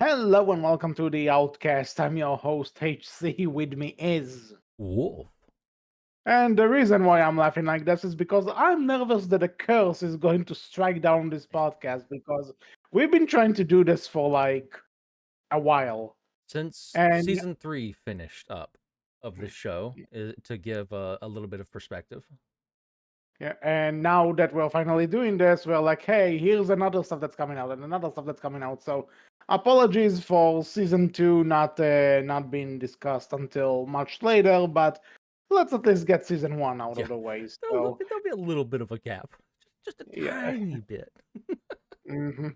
Hello and welcome to the Outcast. I'm your host HC. With me is, Wolf. and the reason why I'm laughing like this is because I'm nervous that a curse is going to strike down this podcast because we've been trying to do this for like a while, Since and season 3 finished up of the show, to give a little bit of perspective. yeah, and now that we're finally doing this, we're like, hey, here's another stuff that's coming out and another stuff that's coming out. So apologies for season two not being discussed until much later, but let's at least get season one out Yeah, of the way. there'll So be a little bit of a gap, just a yeah. tiny bit. hmm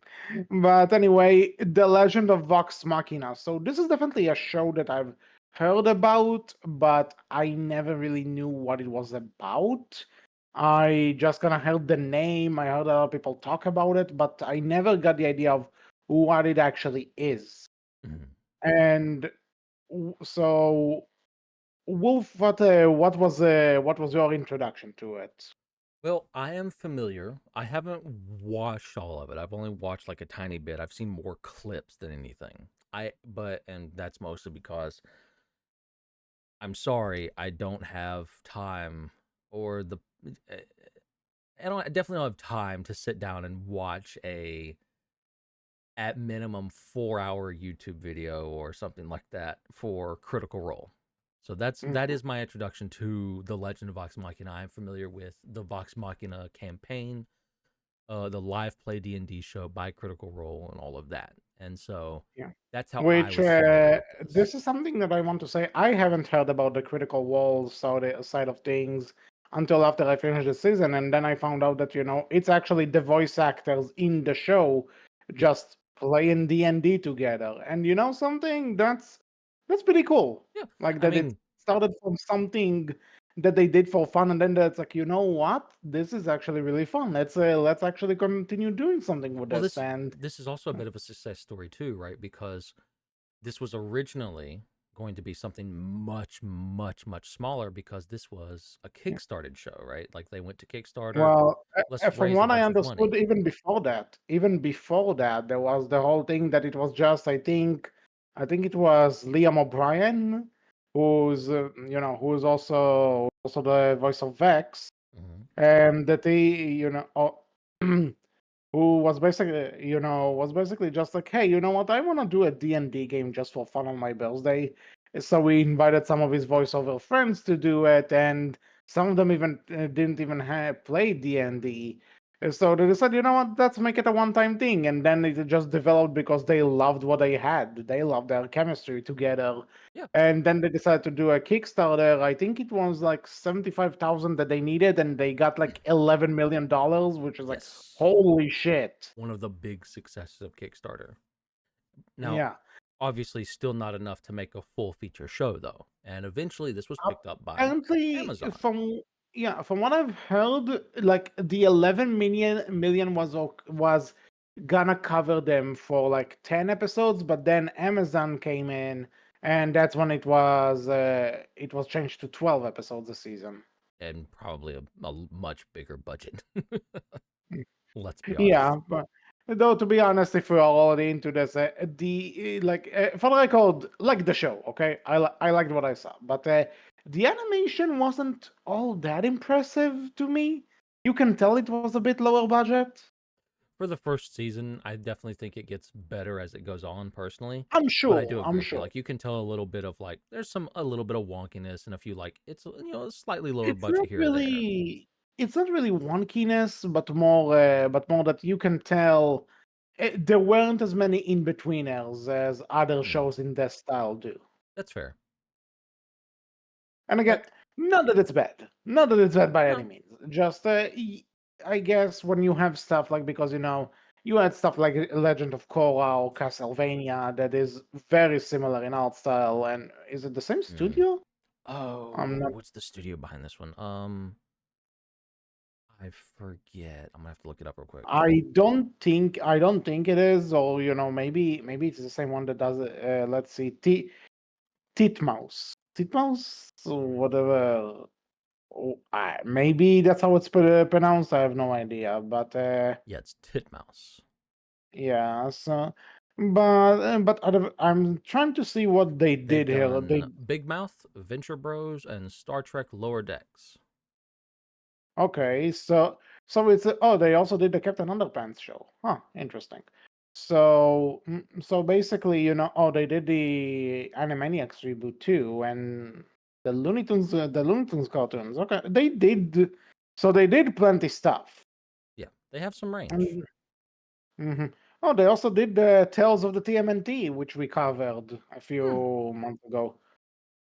But anyway, The Legend of Vox Machina. So this is definitely a show that I've heard about, but I never really knew what it was about. I just kind of heard the name. I heard a lot of people talk about it, but I never got the idea of what it actually is. Mhm. And so, Wolf, what was your introduction to it? Well, I am familiar. I haven't watched all of it. I've only watched like a tiny bit. I've seen more clips than anything. And that's mostly because I'm sorry, I don't have time or the eh, I definitely don't have time to sit down and watch a at minimum 4-hour YouTube video or something like that for Critical Role. So that Mhm. is my introduction to the Legend of Vox Machina. I'm familiar with the Vox Machina campaign, the live play D&D show by Critical Role, and all of that. And so Yeah. that's how I Which was familiar with this. this is something that I want to say. I haven't heard about the critical walls side of things until after I finished the season, and then I found out that it's actually the voice actors in the show Yeah, just playing D&D together. And you know something? That's pretty cool. yeah. Like I that it mean, started from something that they did for fun, and then that's like, you know what? This is actually really fun. Let's actually continue doing something with well, this. this And this is also a bit of a success story too, right? Because this was originally going to be something much, much, much smaller because this was a Kickstarted show, right? Like they went to Kickstarter, Well, let's from raise a what I bunch of understood, money. even before that, there was the whole thing that it was just, I think it was Liam O'Brien, who's also the voice of Vex, Hmm. and that who was basically just like, hey, you know what? I want to do a D&D game just for fun on my birthday. So we invited some of his voiceover friends to do it, and some of them even didn't even play D&D. So they decided, you know what? Let's make it a one-time thing, and then it just developed because they loved what they had. They loved their chemistry together, Yeah. and then they decided to do a Kickstarter. I think it was like 75,000 that they needed, and they got like $11 million, which is like, Yes. holy shit. One of the big successes of Kickstarter. Now, Yeah. obviously, still not enough to make a full feature show, though. And eventually, this was picked up by Apparently, Amazon. from what I've heard, like the 11 million was gonna cover them for like 10 episodes, but then Amazon came in, and that's when it was changed to 12 episodes a season. And probably a much bigger budget. Let's be Yeah, honest. but though to be honest, if we're already into this, for the record, like the show, okay, I liked what I saw, but the animation wasn't all that impressive to me. You can tell it was a bit lower budget. For the first season, I definitely think it gets better as it goes on, personally. I'm But I do sure. agree I'm with you. sure. Like, you can tell a little bit of like there's a little bit of wonkiness and a few like it's a slightly lower It's not budget here or there. really. It's not really wonkiness, but more that you can tell. There weren't as many in betweeners as other Hmm. shows in that style do. That's fair. And Uh, again, not that it's bad. Not that it's bad by any no, means. Just, I guess when you have stuff like, because you had stuff like Legend of Korra or Castlevania that is very similar in art style. And is it the same mm. studio? I'm Oh, not. what's the studio behind this one? I forget. I'm gonna have to look it up real quick. I don't think it is, or maybe it's the same one that does it. Let's see, Titmouse, Titmouse, or whatever. Oh, maybe that's how it's pronounced. I have no idea, but Yeah, it's Titmouse. yeah. So I'm trying to see what they They've did here. done They Big Mouth, Venture Bros, and Star Trek Lower Decks. Okay, so it's oh, they also did the Captain Underpants show. Huh, interesting. So basically, oh, they did the Animaniacs reboot too, and the Looney Tunes cartoons. Okay, they did plenty stuff. Yeah, they have some range. And mhm. Oh, they also did the Tales of the TMNT, which we covered a Hmm. few months ago.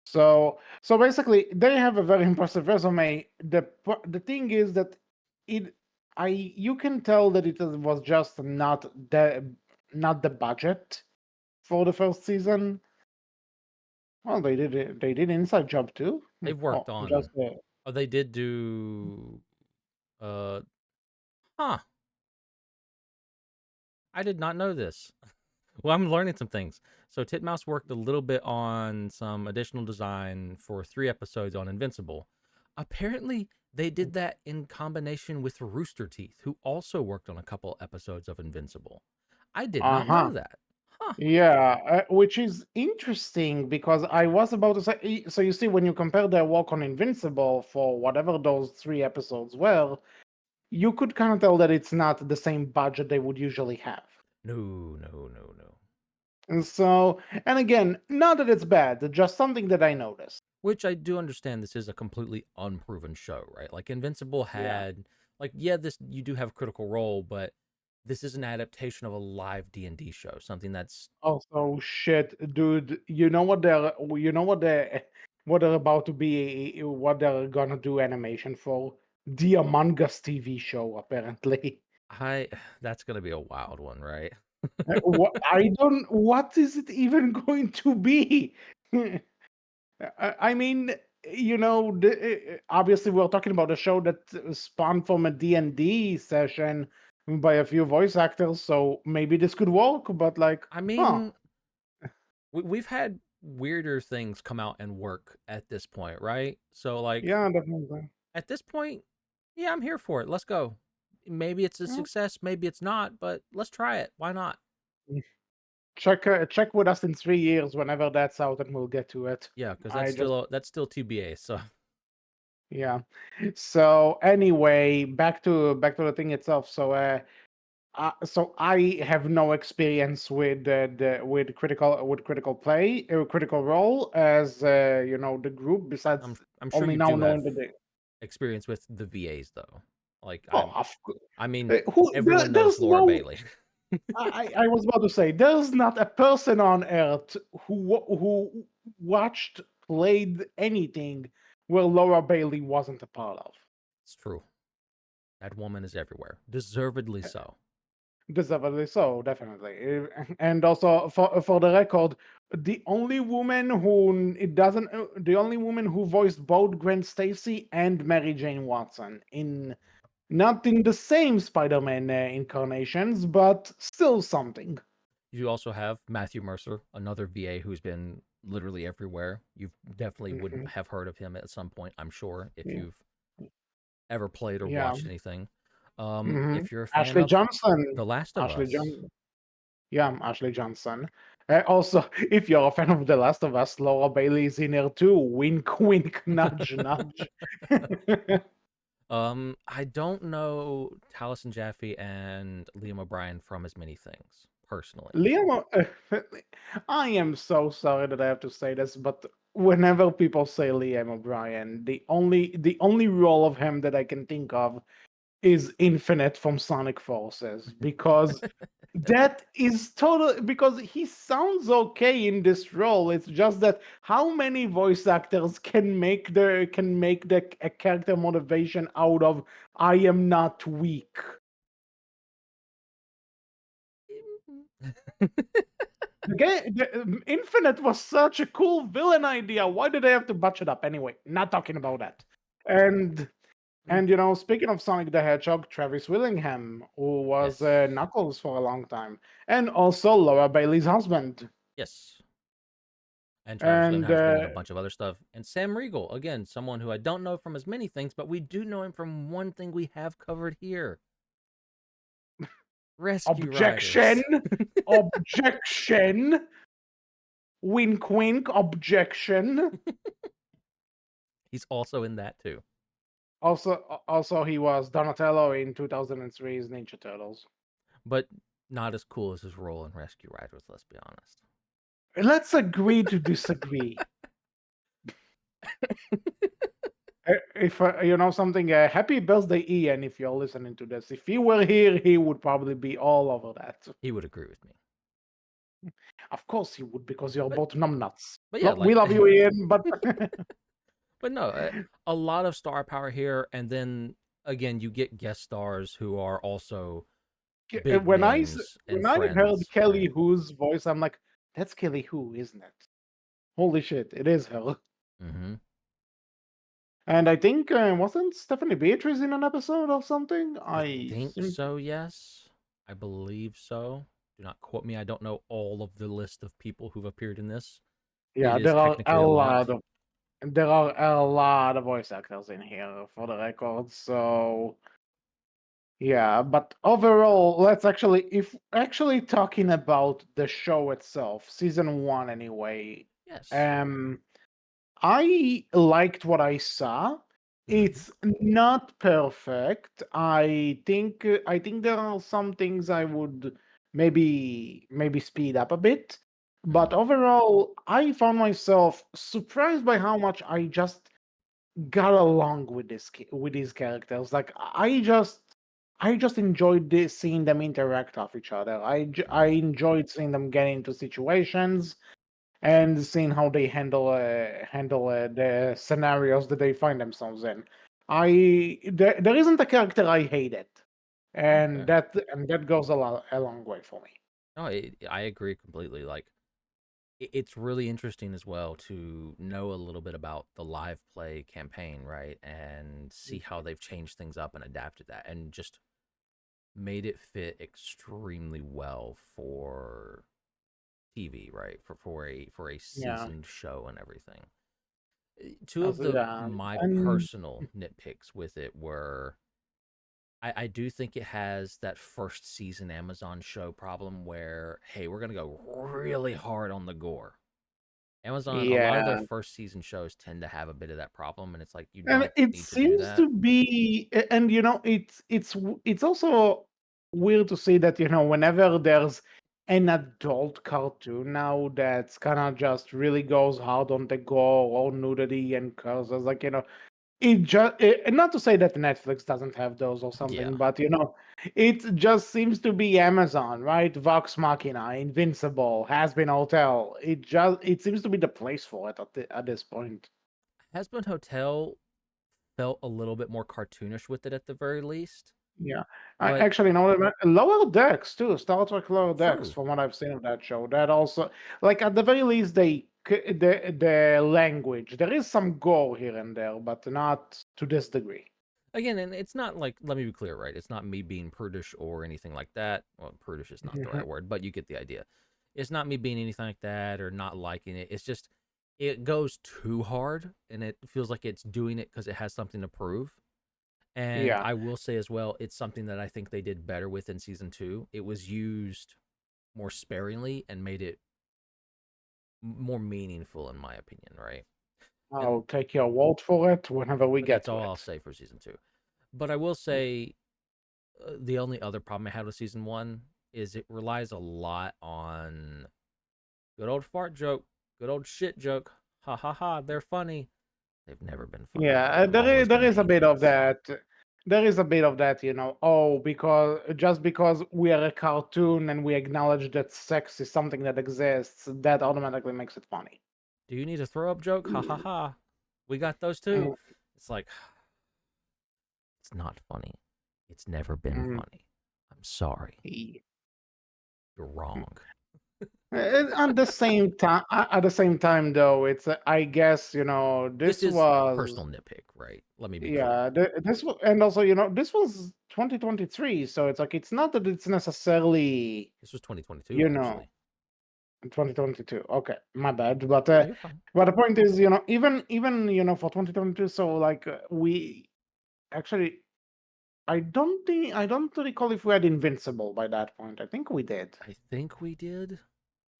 So basically, they have a very impressive resume. The thing is that it I you can tell that was just not the budget for the first season. Well, they did Inside Job too. They've Oh, worked just on. Oh, they did do. Uh, huh. I did not know this. Well, I'm learning some things. So Titmouse worked a little bit on some additional design for 3 episodes on Invincible. Apparently, they did that in combination with Rooster Teeth, who also worked on a couple episodes of Invincible. I did not uh-huh. know that. Huh. Yeah, which is interesting because I was about to say. So you see, when you compare their work on Invincible for whatever those 3 episodes were, you could kind of tell that it's not the same budget they would usually have. No, no, no, no. And again, not that it's bad, just something that I noticed. Which I do understand this is a completely unproven show, right? Like Invincible Yeah. had like yeah, this you do have Critical Role, but this is an adaptation of a live D&D show, something that's Also, shit, dude. What they're about to be, what they're gonna do animation for the Among Us TV show, apparently. I that's going to be a wild one, right? What I don't. What is it even going to be? I mean, obviously we're talking about a show that spawned from a D&D session by a few voice actors, so maybe this could work, but like, I huh. mean, we've had weirder things come out and work at this point, right? So like Yeah, definitely. at this point, yeah, I'm here for it. Let's go. Maybe it's a Yeah. success, maybe it's not, but let's try it. Why not? Check with us in 3 years whenever that's out, and we'll get to it. Yeah, because I just that's still TBA. So Yeah. So anyway, back to the thing itself. So I have no experience with critical play, critical role as the group. I'm Besides I'm sure only you now do knowing have the day. experience with the VAs though. Like Oh, of course. I mean, There, everyone knows there's Laura no. Bailey. I was about to say there's not a person on earth who watched played anything where Laura Bailey wasn't a part of. It's true. That woman is everywhere, deservedly so. Deservedly so, definitely. And also, for the record, the only woman who voiced both Gwen Stacy and Mary Jane Watson in not in the same Spider-Man incarnations, but still something. You also have Matthew Mercer, another VA who's been literally everywhere. You definitely would Mhm. have heard of him at some point, I'm sure, if Yeah, you've ever played or yeah. watched anything. If you're a fan Ashley of Johnson, The Last of Ashley Us, John, yeah, Ashley Johnson. Also, if you're a fan of The Last of Us, Laura Bailey is in here too. Wink, wink, nudge, nudge. I don't know Taliesin Jaffe and Liam O'Brien from as many things personally. Liam, I am so sorry that I have to say this, but whenever people say Liam O'Brien, the only role of him that I can think of is Infinite from Sonic Forces, because that is total because he sounds okay in this role. It's just that how many voice actors can make the a character motivation out of I am not weak. Infinite was such a cool villain idea. Why did they have to butch it up? Anyway, not talking about that. And speaking of Sonic the Hedgehog, Travis Willingham, who was Yes. Knuckles for a long time, and also Laura Bailey's husband. Yes. And Travis And Willingham has been in a bunch of other stuff. And Sam Riegel, again, someone who I don't know from as many things, but we do know him from one thing we have covered here. Rescue Objection! Riders. Objection! Wink, wink. Objection. He's also in that too, Also, he was Donatello in 2003's Ninja Turtles. but not as cool as his role in Rescue Riders. Let's be honest. Let's agree to disagree. If you know something, happy birthday, Ian! If you're listening to this, if he were here, he would probably be all over that. He would agree with me. Of course, he would, because you're But both numbnuts. but yeah, We like love you, Ian, but but no, a lot of star power here, and then again, you get guest stars who are also big when names and when I heard friends, Kelly right? Who's voice, I'm like, that's Kelly Who, isn't it? Holy shit, it is her. Mm-hmm. And I think wasn't Stephanie Beatrice in an episode or something? I think so, yes. I believe so. Do not quote me. I don't know all of the list of people who've appeared in this. It Yeah, is technically a lot. there are a lot of voice actors in here for the record. So yeah, but overall, let's actually, if actually talking about the show itself, season one anyway. Yes. Um, I liked what I saw. Mm-hmm. It's not perfect. I think there are some things I would maybe speed up a bit. But Mm-hmm. overall, I found myself surprised by how much I just got along with with these characters. Like I just enjoyed this, seeing them interact with each other. I Mm-hmm. enjoyed seeing them get into situations and seeing how they handle the scenarios that they find themselves in. There isn't a character I hated, Okay. and that goes a long way for me. No, I agree completely. Like, it's really interesting as well to know a little bit about the live play campaign, right? And see how they've changed things up and adapted that and just made it fit extremely well for TV, right? For a Yeah, seasoned show and everything. Two of as the yeah, my and personal nitpicks with it were I do think it has that first season Amazon show problem where, hey, we're gonna go really hard on the gore. Amazon, a lot of their yeah. first season shows tend to have a bit of that problem, and it's like you And don't it need to do seems that. to be, and you know, it's also weird to see that, you know, whenever there's an adult cartoon now that's kind of just really goes hard on the gore or nudity and curses, like, you know, it just not to say that Netflix doesn't have those or Yeah, something, but you know, it just seems to be Amazon, right? Vox Machina, Invincible, Has Been Hotel. It seems to be the place for it at this point. Husband Hotel felt a little bit more cartoonish with it at the very least, Yeah, I but actually know that Lower Decks too. Star Trek Lower Decks, true. from what I've seen of that show, that also, like at the very least, the language. There is some gore here and there, but not to this degree. Again, and it's not like, let me be clear, right? It's not me being prudish or anything like that. Well, prudish is not the Mhm. right word, but you get the idea. It's not me being anything like that or not liking it. It's just it goes too hard and it feels like it's doing it because it has something to prove. And Yeah. I will say as well, it's something that I think they did better with in season two. It was used more sparingly and made it more meaningful, in my opinion, right? And I'll take your word for it whenever we but get that's to all I'll it. say for season two. But I will say the only other problem I had with season one is it relies a lot on good old fart joke, good old shit joke. Ha ha ha, they're funny. They've never been funny. Yeah, They've always there been is a bit of dangerous. that. There is a bit of that, you know. Oh, because just because we are a cartoon and we acknowledge that sex is something that exists, that automatically makes it funny. Do you need a throw up joke? Ha ha ha. We got those too. Mm, It's like, it's not funny. It's never been mm, funny. I'm sorry. mm. You're wrong. At the same time, though, it's I guess you know This this is was personal nitpick, right? Let me be clear. yeah this was, and also you know this was 2023, so it's like it's not that it's necessarily This was 2022, you know actually. 2022. Okay, my bad, No, you're fine. but the point is, you know, even you know for 2022, so like we actually. I don't recall if we had Invincible by that point. I think we did. I think we did.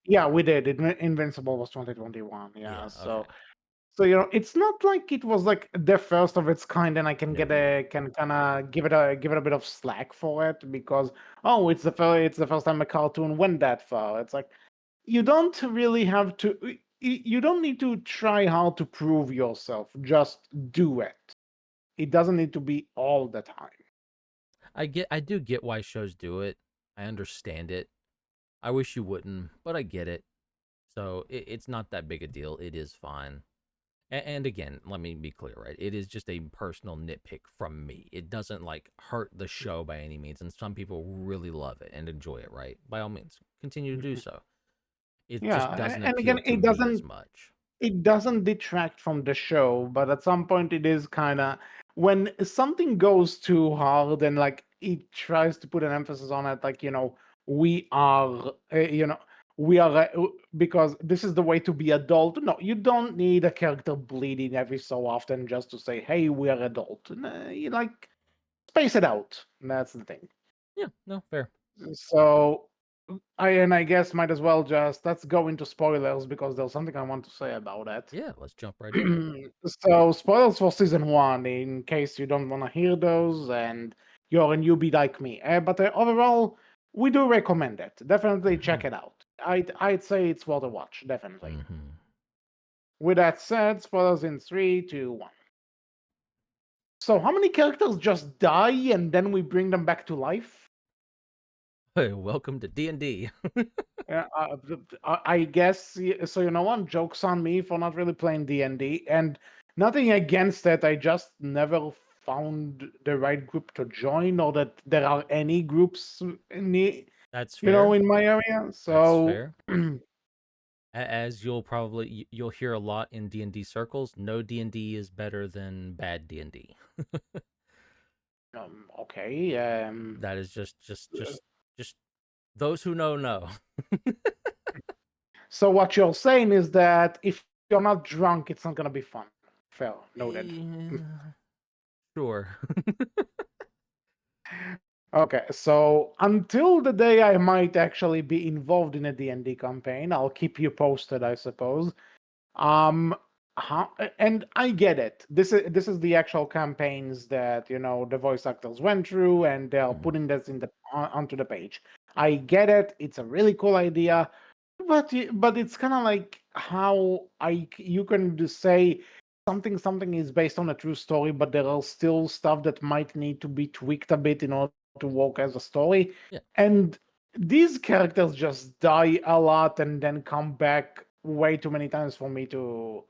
Yeah, we did. Invincible was 2021. Yeah, Yeah. Okay. so it's not like it was like the first of its kind, and I can No. can kind of give it a bit of slack for it because it's the first time a cartoon went that far. It's like you don't really have to. You don't need to try hard to prove yourself. Just do it. It doesn't need to be all the time. I do get why shows do it. I understand it. I wish you wouldn't, but I get it. So it's not that big a deal. It is fine. And again, let me be clear, right? It is just a personal nitpick from me. It doesn't like hurt the show by any means, and some people really love it and enjoy it, right? By all means, continue to do Mhm. so. It just Yeah, doesn't and appeal again, to me as much. it doesn't detract from the show, but at some point it is kind of when something goes too hard and like it tries to put an emphasis on it, like we are, we are because this is the way to be adult. No, you don't need a character bleeding every so often just to say, "Hey, we are adult." You like space it out. That's the thing. Yeah, no, fair. So I guess might as well just let's go into spoilers because there's something I want to say about it. Yeah, let's jump right in. So spoilers for season one, in case you don't want to hear those and you're a newbie like me. But overall, we do recommend it. Definitely check it out. I'd say it's worth a watch. Definitely. Mm-hmm. With that said, spoilers in three, two, one. So how many characters just die and then we bring them back to life? Hey, welcome to D&D. Yeah, I guess so. You know what? Jokes on me for not really playing D&D, and nothing against it. I just never found the right group to join, or that there are any groups in That's fair. in my area. That's So, fair. As you'll probably you'll hear a lot in D&D circles, no D&D is better than bad D&D. okay. That is just those who know. So what you're saying is that if you're not drunk, it's not gonna be fun. Fair, noted. Eh, sure. Okay, so until the day I might actually be involved in a D&D campaign, I'll keep you posted, I suppose. Um, and I get it. This is the actual campaigns that the voice actors went through, and they're Mhm. putting this onto the page. I get it. It's a really cool idea, but it's kind of like how you can just say something is based on a true story, but there are still stuff that might need to be tweaked a bit in order to work as a story. Yeah. And these characters just die a lot and then come back way too many times for me to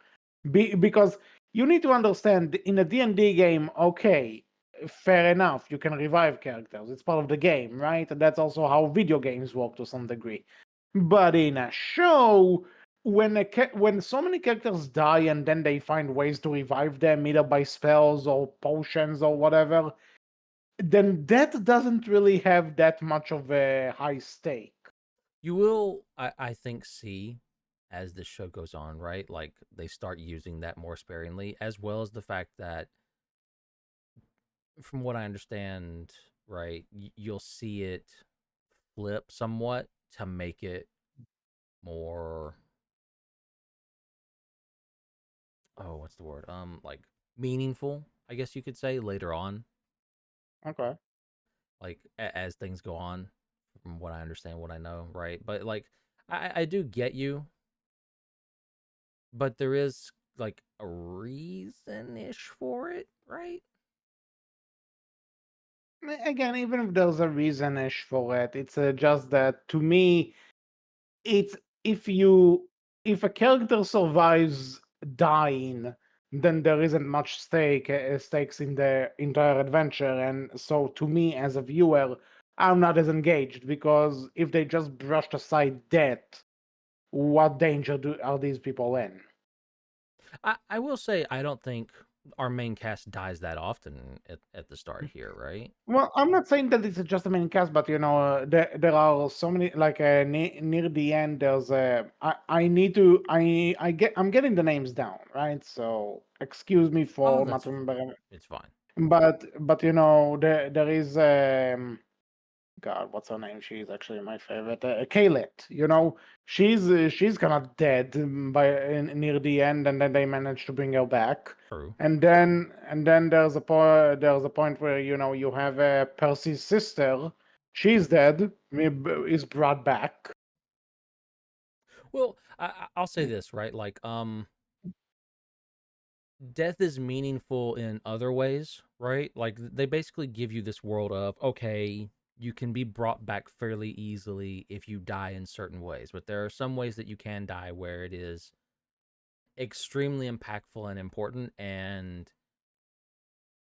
be because you need to understand in a D&D game, okay, fair enough, you can revive characters. It's part of the game, right? And that's also how video games work to some degree. But in a show, when so many characters die and then they find ways to revive them either by spells or potions or whatever, then that doesn't really have that much of a high stake. You will I think see as the show goes on, right? Like they start using that more sparingly, as well as the fact that from what I understand, right, you'll see it flip somewhat to make it more what's the word? Like meaningful, I guess you could say later on, Okay. like as things go on, from what I understand, what I know, right? But like I do get you, but there is like a reason ish for it, right? Again, even if there's a reason-ish for it, it's just that to me, it's if you if a character survives dying, then there isn't much stakes in the entire adventure, and so to me as a viewer, I'm not as engaged because if they just brushed aside death, what danger are these people in? I will say I don't think our main cast dies that often at the start here, right? Well, I'm not saying that it's just a main cast, but there are so many like near the end. There's I need to I'm getting the names down, right? So excuse me Oh, for not remembering. it's fine. but there is God, what's her name? She's actually my favorite. Kaylet. She's kind of dead near the end, and then they manage to bring her back. True. And then there's a point where you have Percy's sister. She's dead. Is brought back. Well, I'll say this, right? Like, death is meaningful in other ways, right? Like they basically give you this world of, okay, you can be brought back fairly easily if you die in certain ways, but there are some ways that you can die where it is extremely impactful and important and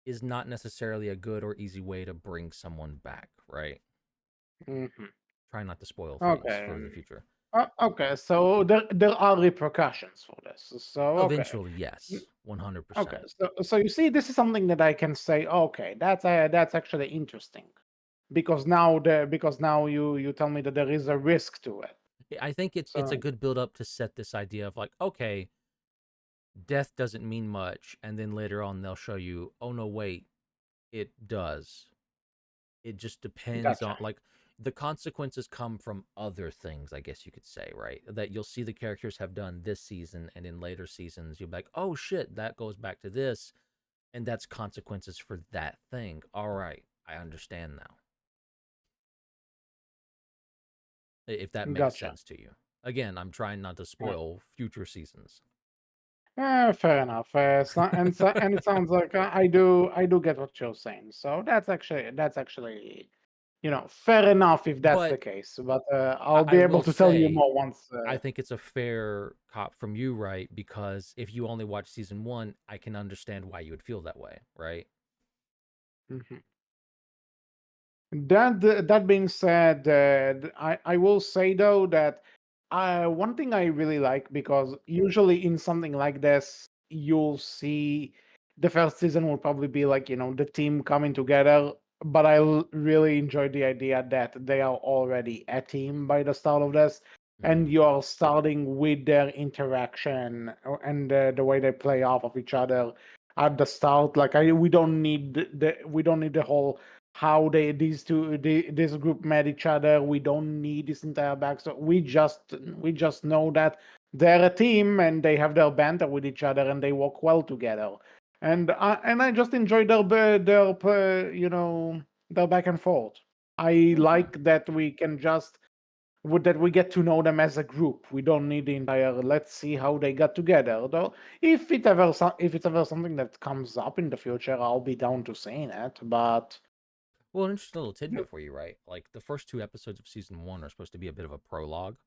is not necessarily a good or easy way to bring someone back, right? Hmm. Try not to spoil things Okay. for the future. Okay. So there are repercussions for this. So okay. Eventually, yes, Okay, 100%. so you see, this is something that I can say. Okay, that's actually interesting, because now you tell me that there is a risk to it. I think it's a So good build up to set this idea of like, okay, death doesn't mean much, and then later on they'll show you, oh no, wait, it does. It just depends gotcha, on like the consequences come from other things, I guess you could say, right? That you'll see the characters have done this season, and in later seasons you'll be like, oh shit, that goes back to this, and that's consequences for that thing. All right, I understand now. If that makes gotcha. sense to you. Again, I'm trying not to Yeah. spoil future seasons. Fair enough. And it sounds like I do get what you're saying. So that's actually fair enough if that's the But case. But I'll I be able will to tell you say more once. I think it's a fair cop from you, right? Because if you only watch season one, I can understand why you would feel that way, right? Mhm. That being said, I will say though that one thing I really like, because usually in something like this you'll see the first season will probably be like the team coming together, but really enjoy the idea that they are already a team by the start of this, and Mm, you are starting with their interaction and the way they play off of each other at the start. Like we don't need the whole how this group met each other. We don't need this entire backstory. We just know that they're a team and they have their banter with each other and they work well together. And I just enjoy their back and forth. I okay. like that we get to know them as a group. We don't need the entire let's see how they got together. Though if it's ever something that comes up in the future, I'll be down to saying it. But Well, an interesting little tidbit for you, right? Like the first two episodes of season one are supposed to be a bit of a prologue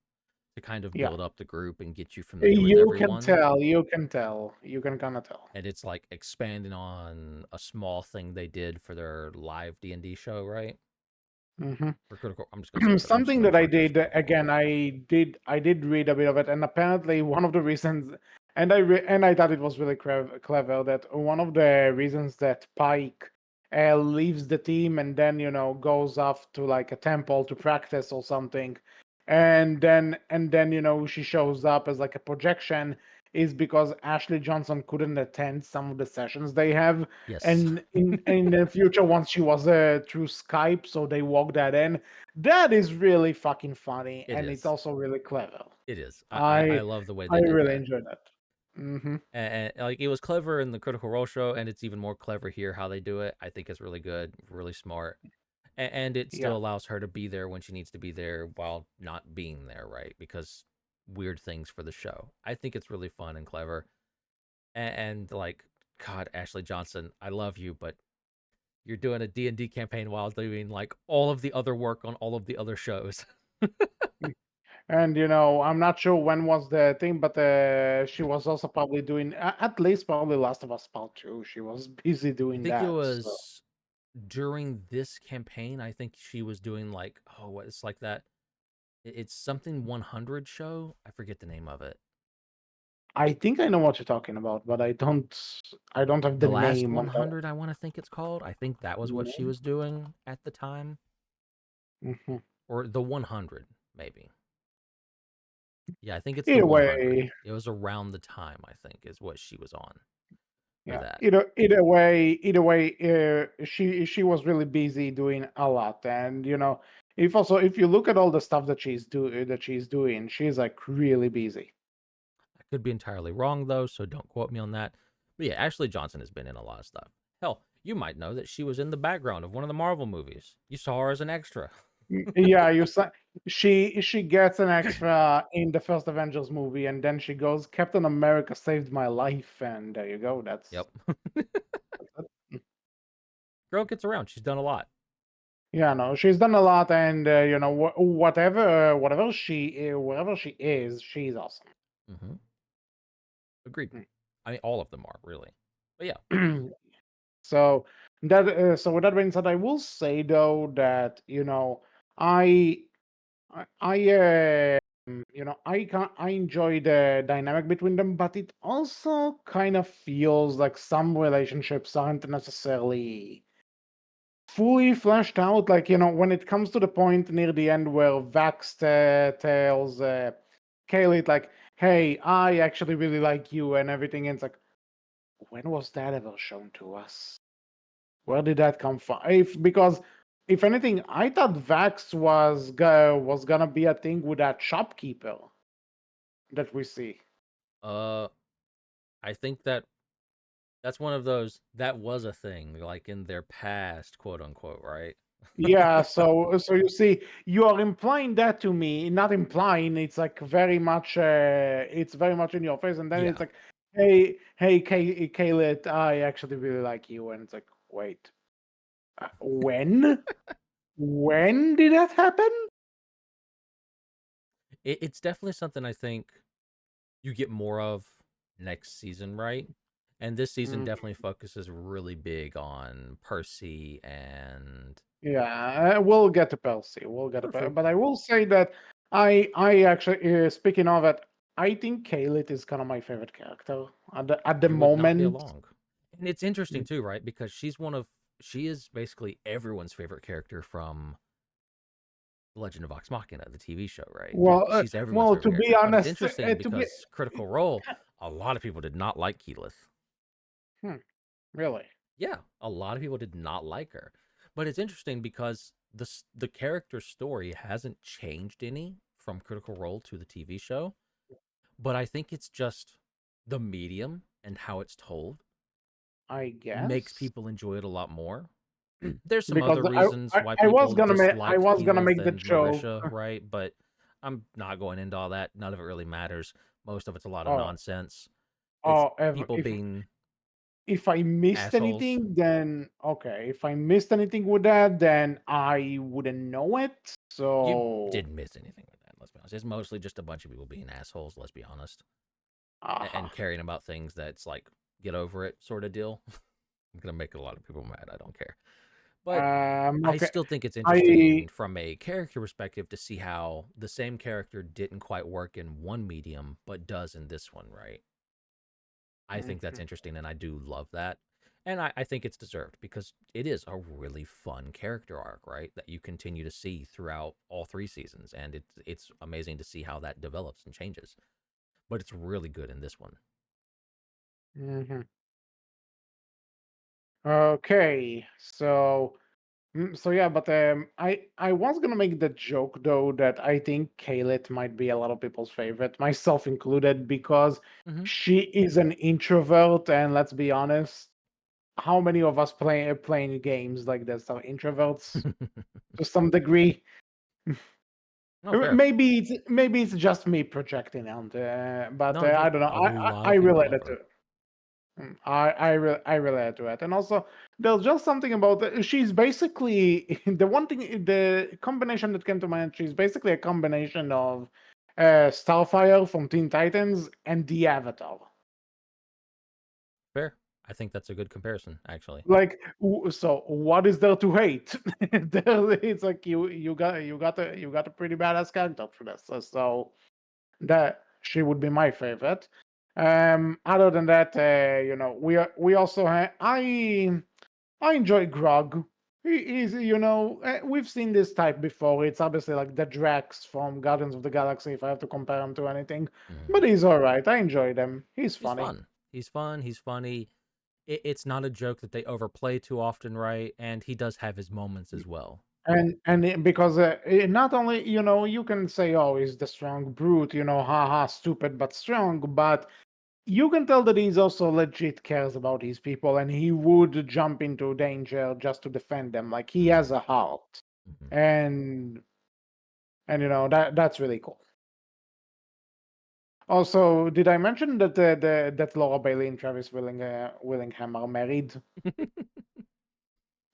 to kind of yeah. build up the group and get you familiar with You can everyone. tell. You can tell. You can kind of tell. And it's like expanding on a small thing they did for their live D&D show, right? Hmm. For critical, I'm just gonna say I'm just Something gonna that I refer to it as did critical role. again, I did read a bit of it, and apparently one of the reasons, and I thought it was really clever that one of the reasons that Pike leaves the team and then goes off to like a temple to practice or something, and then she shows up as like a projection, is because Ashley Johnson couldn't attend some of the sessions they have, Yes, and in the future once she was through Skype, so they walk that in. That is really fucking funny, it and it's is. also really clever. It is. I I love the way I they did really that. enjoy that. Hmm. And like it was clever in the Critical Role show, and it's even more clever here how they do it. I think it's really good, really smart, and it Yeah. still allows her to be there when she needs to be there while not being there, right? Because weird things for the show. I think it's really fun and clever, and like God, Ashley Johnson, I love you, but you're doing a D&D campaign while doing like all of the other work on all of the other shows. And I'm not sure when was the thing, but she was also probably doing at least probably Last of Us Part 2. She was busy I doing think it that. So was during this campaign. I think she was doing like, oh, what it's like that. It's something 100 show. I forget the name of it. I think I know what you're talking about, but I don't have the The last name on 100, I want to think it's called. I think that was what she the. was doing at the time, Mhm. or the 100 maybe. Yeah, I think it's the Either 100. way, It was around the time I think is what she was on. for Yeah. that. Either way, she was really busy doing a lot, and if you look at all the stuff that she's doing, she's like really busy. I could be entirely wrong though, so don't quote me on that. But yeah, Ashley Johnson has been in a lot of stuff. Hell, you might know that she was in the background of one of the Marvel movies. You saw her as an extra. Yeah, she gets an extra in the first Avengers movie, and then she goes, "Captain America saved my life," and there you go. That's Yep. it. Girl gets around. She's done a lot. Yeah, no, she's done a lot, and whatever she is, she's awesome. Hmm. Agreed. I mean, all of them are really. But yeah. So so with that being said, I will say though that I I enjoy the dynamic between them, but it also kind of feels like some relationships aren't necessarily fully fleshed out. Like when it comes to the point near the end where Vax tells Kaylee like, "Hey, I actually really like you," and everything, and it's like, when was that ever shown to us? Where did that come from? Because if anything, I thought Vax was gonna be a thing with that shopkeeper that we see. Uh, I think that's one of those that was a thing, like in their past, quote unquote, right? Yeah, so you see, you are implying that to me, not implying. It's like it's very much in your face, and then it's Yeah. like, hey, Kaylet, I actually really like you, and it's like, wait, when? When did that happen? It's definitely something I think you get more of next season, right? And this season Mm, definitely focuses really big on Percy and yeah, we'll get to Percy. We'll get to true, Percy, true. but I will say that I actually, speaking of it, I think Kaylet is kind of my favorite character at the You would not be moment. along. And it's interesting too, right? Because she is basically everyone's favorite character from Legend of Vox Machina, the TV show, right? She's everyone's favorite To be character. But it's honest, interesting to be because Critical Role, a lot of people did not like Keyleth. hmm, really, Yeah, a lot of people did not like her. But it's interesting because the character story hasn't changed any from Critical Role to the TV show, but I think it's just the medium and how it's told I makes guess people enjoy it a lot more. There's some because other reasons why people I disliked was gonna Keyleth make the and joke. Marisha, right? But I'm not going into all that. None of it really matters. Most of it's a lot of Oh, nonsense. It's oh, ever people being if I missed assholes. anything, then okay. If I missed anything with that, then I wouldn't know it. You So, didn't miss anything with that, let's be honest. It's mostly just a bunch of people being assholes, let's be honest. And aha. caring about things that's like, get over it sort of deal. I'm going to make a lot of people mad. I don't care. But I Okay. still think it's I interesting from a character perspective to see how the same character didn't quite work in one medium, but does in this one, right? I think that's Mhm. interesting, and I do love that. And I think it's deserved because it is a really fun character arc, right? That you continue to see throughout all three seasons, and it's amazing to see how that develops and changes. But it's really good in this one. Mhm. Okay. So yeah, but I was gonna make the joke though that I think Kaylet might be a lot of people's favorite, myself included, because Hmm. she is an introvert, and let's be honest, how many of us playing games like this are introverts to some degree? No, fair. Maybe it's just me projecting out, but No, I look, don't know. a lot I of people love related to her. it. I relate to it, and also there's just something about she's basically the combination that came to mind. She's basically a combination of Starfire from Teen Titans and the Avatar. Fair. I think that's a good comparison, actually. Like, so what is there to hate? It's like you got a pretty badass character for this. So that she would be my favorite. Other than that, we also I enjoy Grog. He is, we've seen this type before. It's obviously like the Drax from Guardians of the Galaxy, if I have to compare him to anything. Hmm. But he's all right. I enjoy them. He's He's funny. fun. He's fun. He's funny. it's not a joke that they overplay too often, right? And he does have his moments as well. Because not only, you can say, oh, he's the strong brute, haha, stupid but strong, but you can tell that he's also legit cares about these people, and he would jump into danger just to defend them. Like, he has a heart, Mhm. and that's really cool. Also, did I mention that that Laura Bailey and Travis Willingham are married?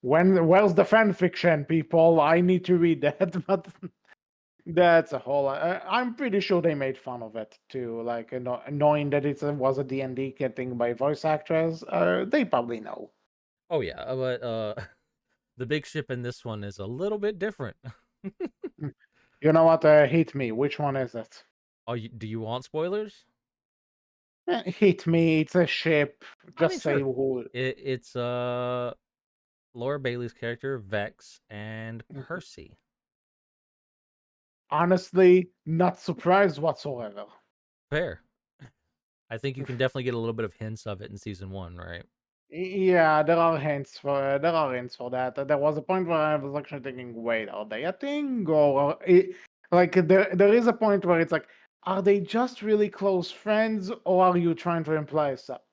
Where's the fan fiction, people? I need to read that, but that's a whole. I'm pretty sure they made fun of it too, like knowing that it was a D&D thing by voice actors. They probably know. Oh yeah, but the big ship in this one is a little bit different. You know what? Hit me. Which one is it? Oh, do you want spoilers? Hit me. It's a ship. I mean, Just say sure. who. It's Laura Bailey's character Vex and Percy. Honestly, not surprised whatsoever. Fair. I think you can definitely get a little bit of hints of it in season 1, right? Yeah, there are hints for that. There was a point where I was actually thinking, wait, are they a thing, or like there is a point where it's like, are they just really close friends, or are you trying to imply something?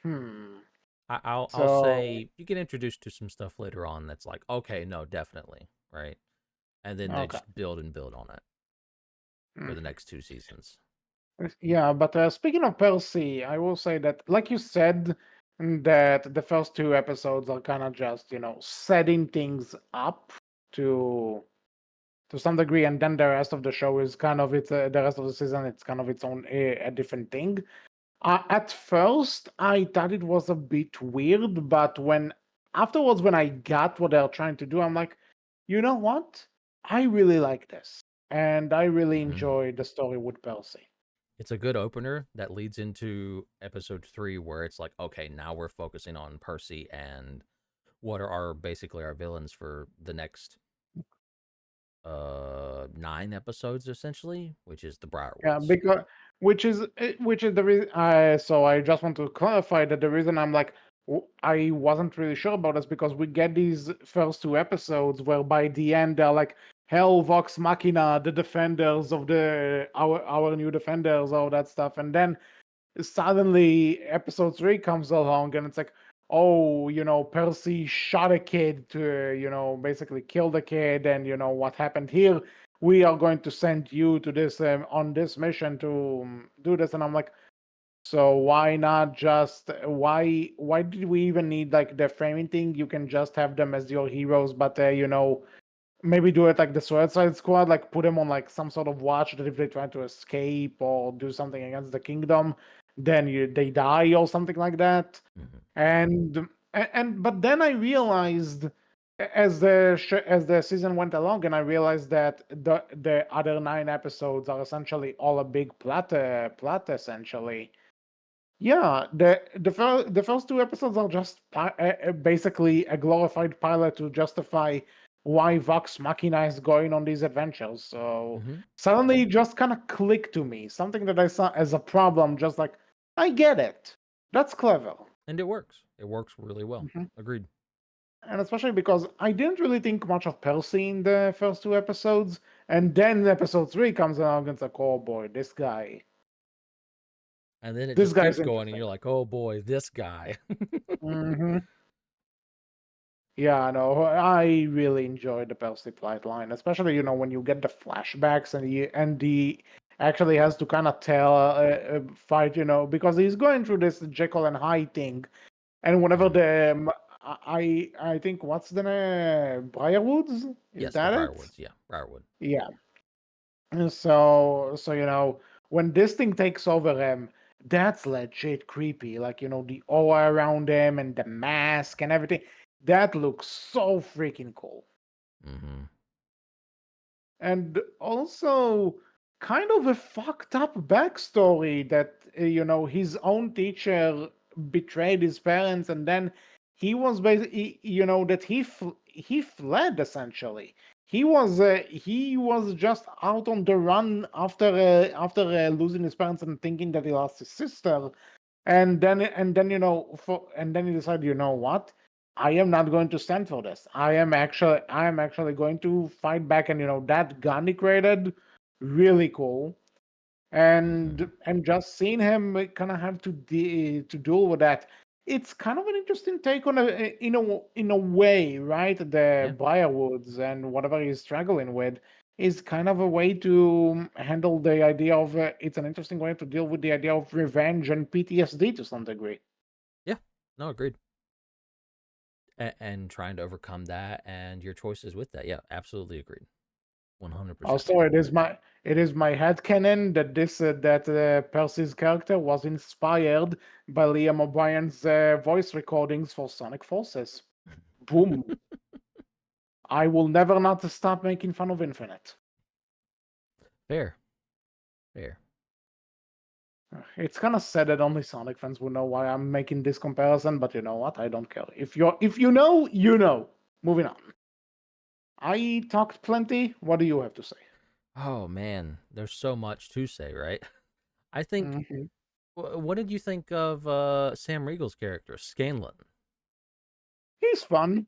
Hmm. I'll So say you get introduced to some stuff later on that's like, okay, no, definitely, right? And then they okay. just build and build on it for the Mhm. next 2 seasons. Yeah, but speaking of Percy, I will say that, like you said, that the first two episodes are kind of just setting things up to some degree, and then the rest of the show is kind of the rest of the season. It's kind of its own a different thing. At first, I thought it was a bit weird, but when I got what they're trying to do, I'm like, you know what? I really like this, and I really Hmm. enjoy the story with Percy. It's a good opener that leads into episode 3 where it's like, okay, now we're focusing on Percy and what are basically our villains for the next 9 episodes essentially, which is the Yeah, Briarwoods. because which is the reason. So I just want to clarify that the reason I'm like I wasn't really sure about this because we get these first two episodes where by the end they're like, "Hell, Vox Machina, the defenders of our new defenders," all that stuff, and then suddenly episode 3 comes along and it's like, oh, Percy shot a kid to basically kill the kid, and what happened here, we are going to send you to this on this mission to do this. And I'm like, so why not just why did we even need like the framing thing? You can just have them as your heroes, but maybe do it like the Suicide Squad, like put them on like some sort of watch that if they try to escape or do something against the kingdom, then they die or something like that. Hmm. And but then I realized as the season went along, and I realized that the other 9 episodes are essentially all a big plot essentially. Yeah, the first two episodes are just basically a glorified pilot to justify why Vox Machina is going on these adventures. So Hmm. suddenly it just kind of clicked to me, something that I saw as a problem, just like, I get it. That's clever. And it works. It works really well. Mhm. Agreed. And especially because I didn't really think much of Percy in the first two episodes, and then episode 3 comes along and it's like, oh boy, And then it this just guy's keeps going, and interesting. you're like, oh boy, this guy. Hmm. Yeah, no, I really enjoyed the Percy flight line, especially when you get the flashbacks and he actually has to kind of tell fight, because he's going through this Jekyll and Hyde thing, and whenever Mhm. I think what's the name, Briarwoods, is Yes, the that it? Briarwoods. Yeah, Briarwood. Yeah. And so when this thing takes over him, that's legit creepy. Like the aura around him and the mask and everything. That looks so freaking cool. Hmm. And also kind of a fucked up backstory that his own teacher betrayed his parents, and then he was basically that he fled essentially. He was just out on the run after losing his parents and thinking that he lost his sister, And then and then you decide, you know what, I am not going to stand for this. I am actually going to fight back. And that gun he created, really cool. and Hmm. and just seeing him kind of have to deal with that, it's kind of an interesting take on in a way, right? The Yeah. Briarwoods and whatever he's struggling with is kind of a way to handle the idea of it's an interesting way to deal with the idea of revenge and PTSD to some degree. Yeah. No, agreed. And trying to overcome that and your choices with that. Yeah, absolutely agreed. 100%. Also, it is my headcanon that Percy's character was inspired by Liam O'Brien's voice recordings for Sonic Forces. Boom! I will never not stop making fun of Infinite. Fair. Fair. It's kind of sad that only Sonic fans will know why I'm making this comparison, but you know what? I don't care. If you know, you know. Moving on. I talked plenty. What do you have to say? Oh man, there's so much to say, right? I think. Mhm. What did you think of Sam Riegel's character, Scanlan? He's fun.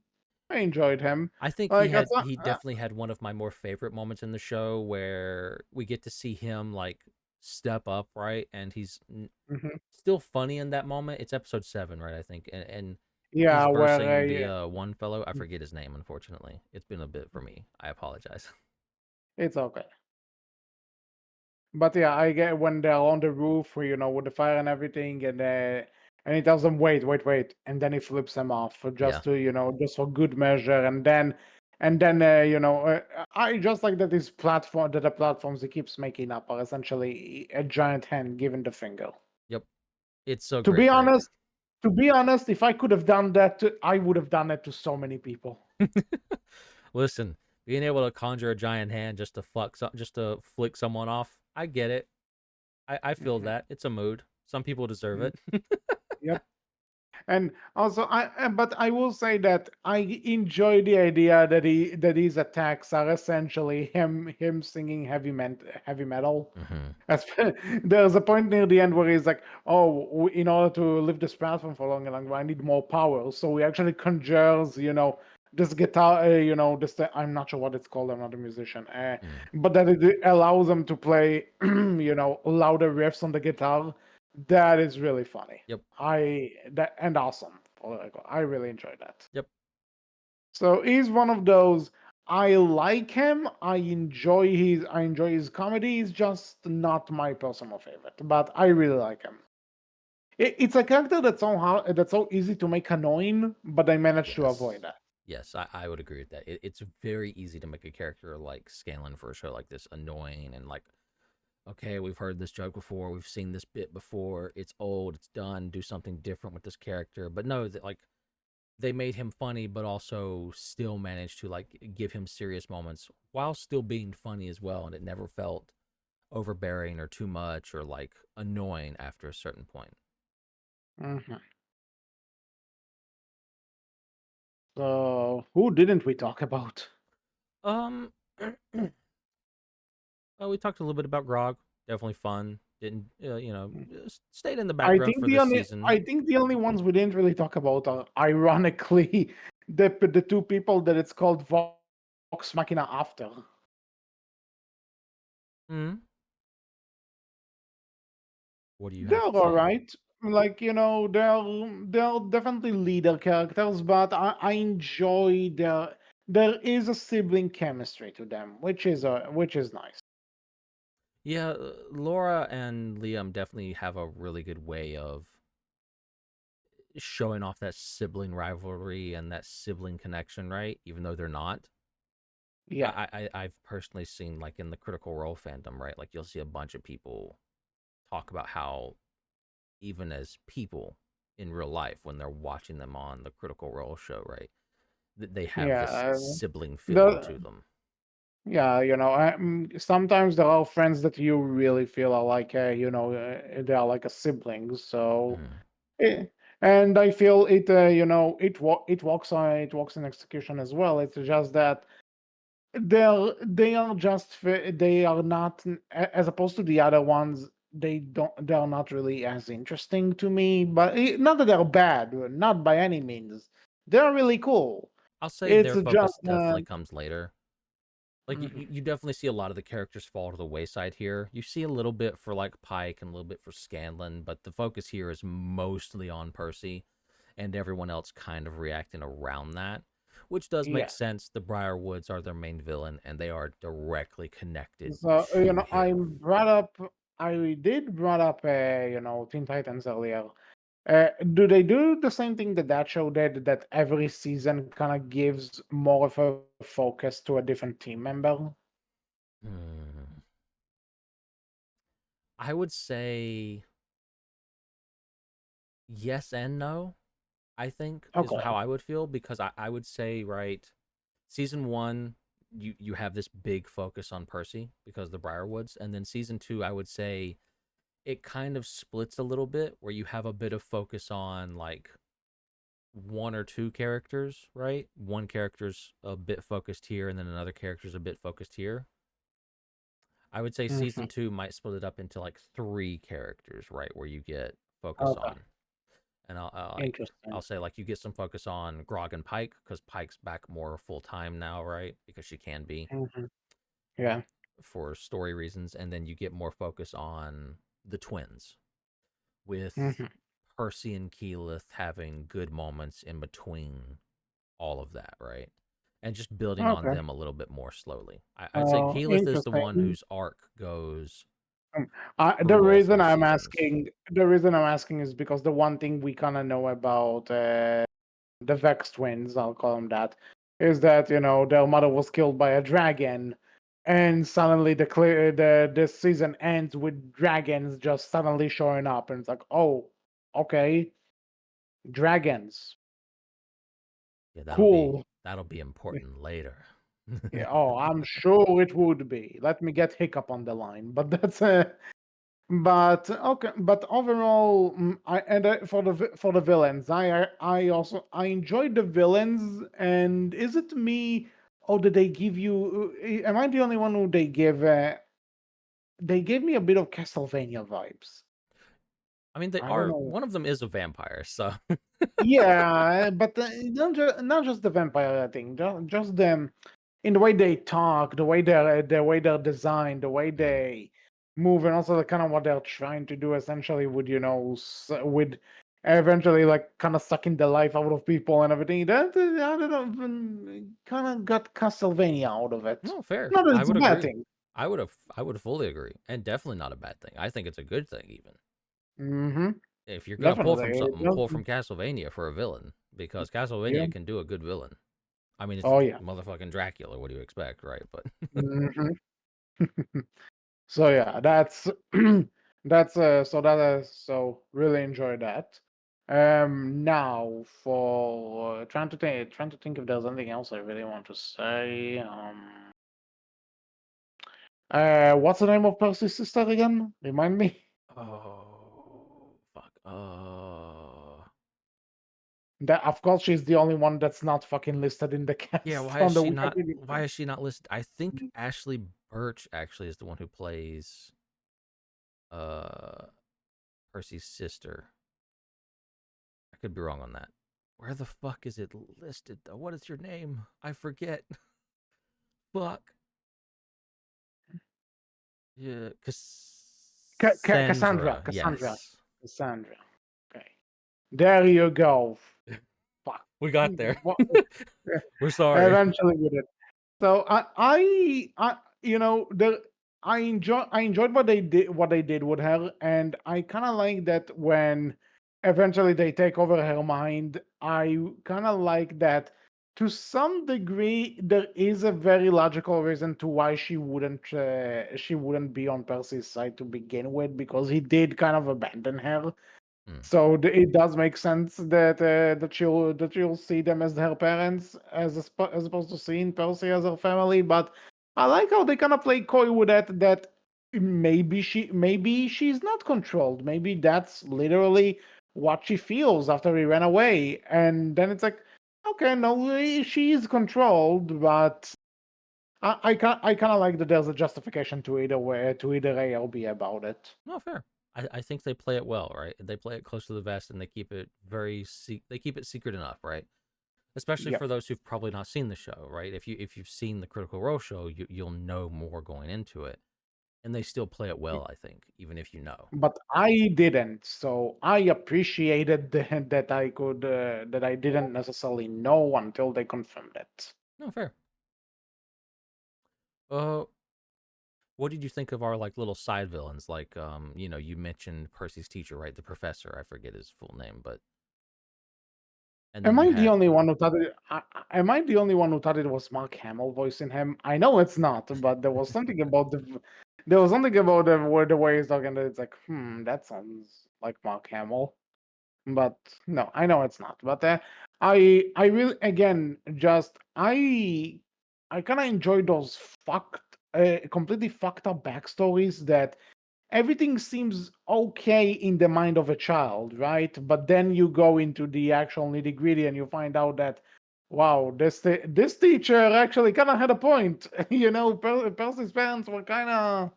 I enjoyed him. I think Like I thought. he definitely had one of my more favorite moments in the show where we get to see him like step up, right? And Mhm. still funny in that moment. It's episode 7, right? I think, and he's Yeah, where versing the one fellow. I forget his name, unfortunately. It's been a bit for me. I apologize. it's okay. But yeah, I get when they're on the roof, with the fire and everything, and he tells them, "Wait, wait, wait," and then he flips them off Yeah. just to, just for good measure, and then I just like that the platforms he keeps making up are essentially a giant hand giving the finger. Yep. It's so To great, be right? honest, if I could have done that, I would have done it to so many people. Listen, being able to conjure a giant hand just to flick someone off, I get it. I feel Mhm. that. It's a mood. Some people deserve Mhm. it. Yep. And also, but I will say that I enjoy the idea that his attacks are essentially him singing heavy metal. Hmm. As there's a point near the end where he's like, "Oh, in order to lift this platform for long and long, I need more power." So he actually conjures, this guitar, this. I'm not sure what it's called. I'm not a musician, Mm. but that it allows him to play, louder riffs on the guitar. That is really funny. Yep. And awesome. I really enjoyed that. Yep. So he's one of those. I like him. I enjoy his comedy. He's just not my personal favorite, but I really like him. It's a character that's so easy to make annoying, but I managed to avoid Yes. that. Yes, I would agree with that. It's very easy to make a character like Scanlan for a show like this annoying and like, okay, we've heard this joke before, we've seen this bit before, it's old, it's done, do something different with this character. But no, that like they made him funny, but also still managed to like give him serious moments while still being funny as well, and it never felt overbearing or too much or like annoying after a certain point. Mhm. So who didn't we talk about? Um, we talked a little bit about Grog. Definitely fun. Didn't stayed in the I background think for the this only season. I think the only ones we didn't really talk about are ironically the two people that it's called Vox Machina after. Hmm. What do you They're have to all say? right. Like, they're definitely leader characters, but I enjoy there is a sibling chemistry to them, which is nice. Yeah, Laura and Liam definitely have a really good way of showing off that sibling rivalry and that sibling connection, right? Even though they're not. Yeah. I've personally seen like in the Critical Role fandom, right? Like you'll see a bunch of people talk about how even as people in real life when they're watching them on the Critical Role show, right? They have Yeah. this sibling feeling The to them. Yeah, sometimes there are friends that you really feel are like, they are like a sibling. So, Hmm. eh, and I feel it, it walks in execution as well. It's just that they are not as opposed to the other ones. they're not really as interesting to me. But not that they're bad, not by any means. They're really cool. I'll say It's their just focus definitely comes later. Like mhm, you definitely see a lot of the characters fall to the wayside here. You see a little bit for like Pike and a little bit for Scanlan, but the focus here is mostly on Percy and everyone else kind of reacting around that, which does make yeah. sense. The Briarwoods are their main villain and they are directly connected So to him. I did brought up Teen Titans earlier. Do they do the same thing that show did? That every season kind of gives more of a focus to a different team member? Hmm. I would say yes and no, I think is Okay. how I would feel because I would say, right, season one, you have this big focus on Percy because of the Briarwoods, and then season two, I would say it kind of splits a little bit where you have a bit of focus on like one or two characters, right? One character's a bit focused here, and then another character's a bit focused here. I would say Hmm. season two might split it up into like three characters, right, where you get focus Okay. on, and I'll Interesting. say like you get some focus on Grog and Pike because Pike's back more full time now, right? Because she can be Hmm. Yeah. for story reasons, and then you get more focus on the twins with Hmm. Percy and Keyleth having good moments in between all of that, right? And just building on Okay. them a little bit more slowly. I'd say Keyleth is the one Interesting. whose arc goes Um, through all three seasons. the reason I'm asking is because the one thing we kind of know about the Vex twins, I'll call them that, is that their mother was killed by a dragon, and suddenly the this season ends with dragons just suddenly showing up, and it's like, oh, okay, dragons, Yeah, cool. that'll be important later. Yeah, oh, I'm sure it would be. Let me get Hiccup on the line, but that's but okay, but overall, for the villains, I also I enjoyed the villains. And is it me? Or did they give you? Am I the only one who they give? They gave me a bit of Castlevania vibes. I mean, they I don't are know. one of them is a vampire, so Yeah, but not just the vampire thing, just them in the way they talk, the way they're designed, the way mm. they move, and also the kind of what they're trying to do essentially with with eventually like kind of sucking the life out of people and everything. That I don't know, kind of got Castlevania out of it. No, fair. Not that I it's a would bad agree. thing. I would fully agree, and definitely not a bad thing. I think it's a good thing even. Mm-hmm. If you're gonna pull Definitely. from It something, does, pull from Castlevania for a villain because yeah. Castlevania can do a good villain. I mean, it's Oh yeah. motherfucking Dracula. What do you expect, right? But Hmm. So yeah, that's so really enjoy that. Now for trying to think if there's anything else I really want to say. What's the name of Percy's sister again? Remind me. oh fuck. That of course she's the only one that's not fucking listed in the Yeah. cast Why is on the she not? Wikipedia Why page. is she not listed? I think Ashley Birch actually is the one who plays uh Percy's sister. I could be wrong on that. Where the fuck is it listed though? What is your name? I forget. Fuck. Yeah, Cassandra. Cassandra. Cassandra. Yes. Cassandra. Okay. There you go. Fuck. We got there. What? We're sorry. Eventually we did. So the I enjoyed what they did with her, and I kind of like that when eventually they take over her mind. I kind of like that to some degree. There is a very logical reason to why she wouldn't be on Percy's side to begin with, because he did kind of abandon her. Hmm. So it does make sense that that you'll see them as her parents, as opposed to seeing Percy as her family. But I like how they kind of play coy with that. That maybe she's not controlled. Maybe that's literally what she feels after he ran away. And then it's like, okay, no, she is controlled, but I kind of like that there's a justification to either way, to either A or B about it. No, fair. I think they play it well, right? They play it close to the vest, and they keep it they keep it secret enough, right? Especially Yep. for those who've probably not seen the show, right? If you've seen the Critical Role show, you'll know more going into it, and they still play it well, I think, even if you know. But I didn't, so I appreciated that I could that I didn't necessarily know until they confirmed it. No, fair. Uh, what did you think of our like little side villains? Like, you mentioned Percy's teacher, right? The professor. I forget his full name, but and then Am you I the had only one who thought it? Am I the only one who thought it was Mark Hamill voicing him? I know it's not, but there was something about there was something about the way he's talking that it's like, that sounds like Mark Hamill. But no, I know it's not. But I really again just I kind of enjoy those completely fucked up backstories that everything seems okay in the mind of a child, right? But then you go into the actual nitty gritty and you find out that, wow, this teacher actually kind of had a point. Percy's parents were kind of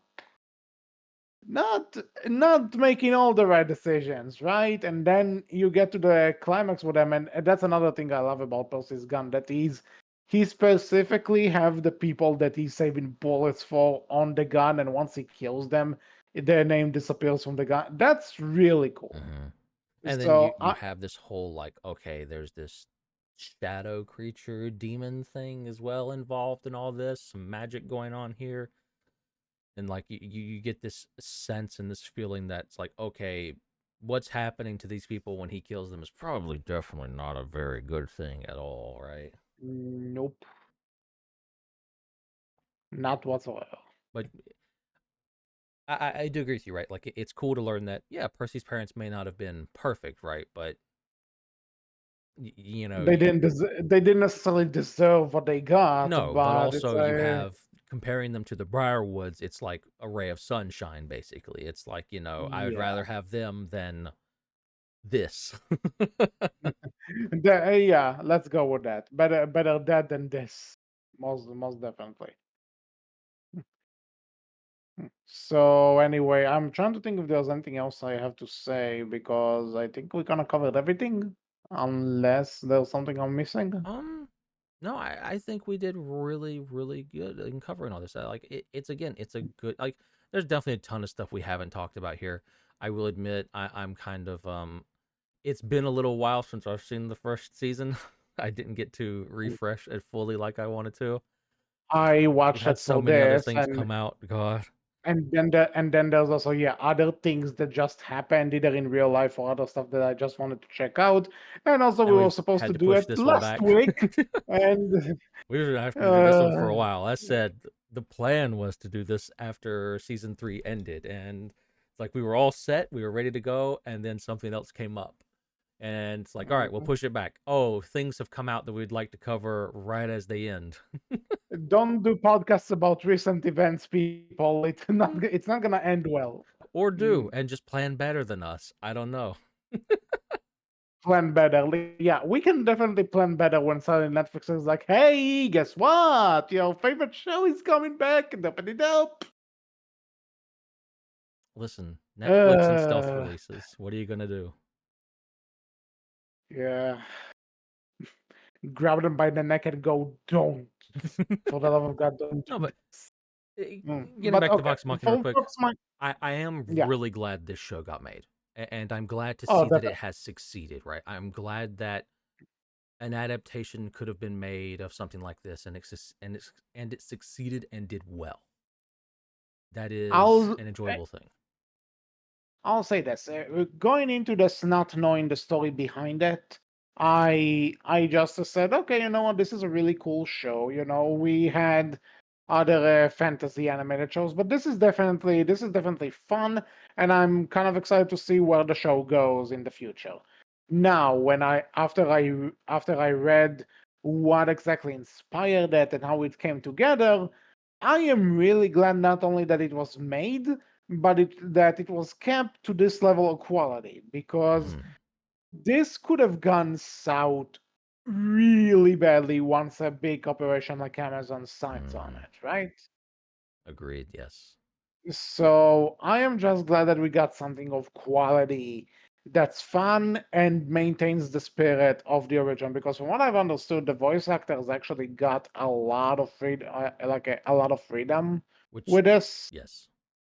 not not making all the right decisions, right? And then you get to the climax with them, and that's another thing I love about Percy's gun, that he specifically have the people that he's saving bullets for on the gun, and once he kills them, their name disappears from the gun. That's really cool. Mhm. And then you So you have this whole like, okay, there's this shadow creature demon thing as well involved in all this, some magic going on here. And like you get this sense and this feeling that's like, okay, what's happening to these people when he kills them is probably definitely not a very good thing at all, right? nope, not whatsoever. But I do agree with you, right? Like it's cool to learn that, yeah, Percy's parents may not have been perfect, right? But you know, They didn't necessarily deserve what they got, no, but but it's also you a have comparing them to the Briarwoods, it's like a ray of sunshine, basically. It's like, I would yeah. rather have them than this. Yeah, let's go with that. Better that than this. Most definitely. So anyway, I'm trying to think if there's anything else I have to say because I think we kind of covered everything, unless there's something I'm missing. Um, no, I think we did really, really good in covering all this. Like it's again, it's a good like. There's definitely a ton of stuff we haven't talked about here. I will admit, I'm kind of It's been a little while since I've seen the first season. I didn't get to refresh it fully like I wanted to. I We've watched had it so for many other this, things come out. God, and then there's also other things that just happened either in real life or other stuff that I just wanted to check out. And also and we were we've supposed had to to do push it this one last back. week, and We were gonna have to do this one for uh, a while. I said the plan was to do this after season 3 ended, and it's like we were all set, we were ready to go, and then something else came up, and it's like, all right, we'll push it back. Oh, things have come out that we'd like to cover right as they end. don't do podcasts about recent events, people. Mm, It's not gonna end well. or do Mm, and just plan better than us. I don't know. Plan better. Yeah, we can definitely plan better when suddenly Netflix is like, "Hey, guess what? Your favorite show is coming back." Dope. Listen, Netflix and stealth Uh, releases. What are you gonna do? yeah. Grab them by the neck and go, "Don't! For the love of God, don't No, do but this." getting But back to okay, Vox Machina real for quick, Vox Machina, I am yeah. really glad this show got made, and I'm glad to Oh, see that it definitely. has succeeded. Right, I'm glad that an adaptation could have been made of something like this, and it succeeded and did well. That is I'll an enjoyable thing. I'll say this: going into this not knowing the story behind it, I just said, okay, you know what, this is a really cool show. We had other fantasy animated shows, but this is definitely fun, and I'm kind of excited to see where the show goes in the future. Now, when I after I read what exactly inspired it and how it came together, I am really glad not only that it was made but that it was kept to this level of quality because Mhm. this could have gone south really badly once a big corporation like Amazon signs on Hmm. it, right? Agreed. Yes. So I am just glad that we got something of quality that's fun and maintains the spirit of the original. Because from what I've understood, the voice actors actually got a lot of freedom, a lot of freedom Which, with this. yes.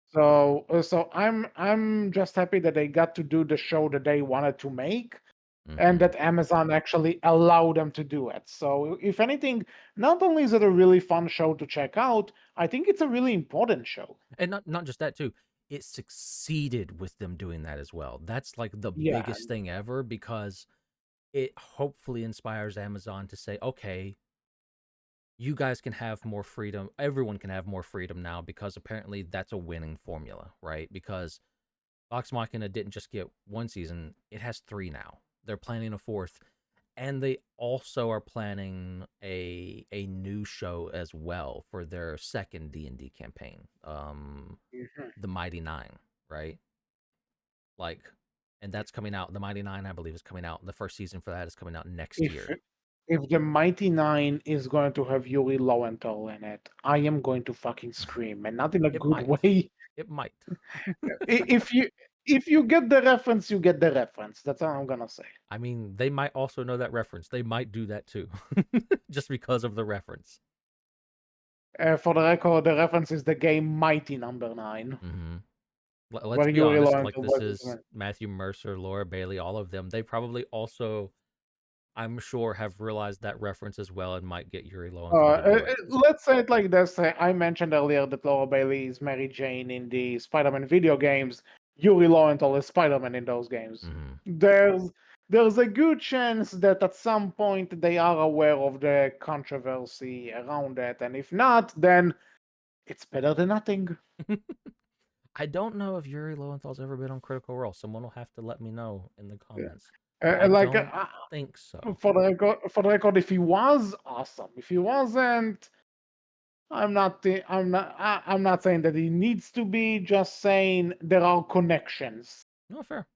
So I'm just happy that they got to do the show that they wanted to make, and Hmm. that Amazon actually allowed them to do it. So if anything, not only is it a really fun show to check out, I think it's a really important show. And not just that too. It succeeded with them doing that as well. That's like the Yeah. biggest thing ever because it hopefully inspires Amazon to say, okay, you guys can have more freedom. Everyone can have more freedom now because apparently that's a winning formula, right? Because Vox Machina didn't just get one season, it has three now. They're planning a fourth. And they also are planning a new show as well for their second D&D campaign. Mhm. The Mighty Nine, right? Like, and that's coming out. The Mighty Nine, I believe, is coming out. The first season for that is coming out next If year. if the Mighty Nine is going to have Yuri Lowenthal in it, I am going to fucking scream, and not in a It good might. way. It might. If you get the reference, you get the reference. That's all I'm gonna say. I mean, they might also know that reference. They might do that too, just because of the reference. For the record, the reference is the game Mighty Number Nine, Hmm. Let's where be Yuri honest. Like Lowenthal this voices is him. Matthew Mercer, Laura Bailey, all of them. They probably also, I'm sure, have realized that reference as well and might get Yuri Lowenthal to do it. Let's say it like this. I mentioned earlier that Laura Bailey is Mary Jane in the Spider-Man video games. Yuri Lowenthal is Spider-Man in those games. Hmm. There's there's a good chance that at some point they are aware of the controversy around it, and if not, then it's better than nothing. I don't know if Yuri Lowenthal's ever been on Critical Role. Someone will have to let me know in the Yeah. comments. I Like don't think so. for the record, if he was awesome, if he wasn't, I'm not saying that he needs to be. Just saying there are connections. No, fair.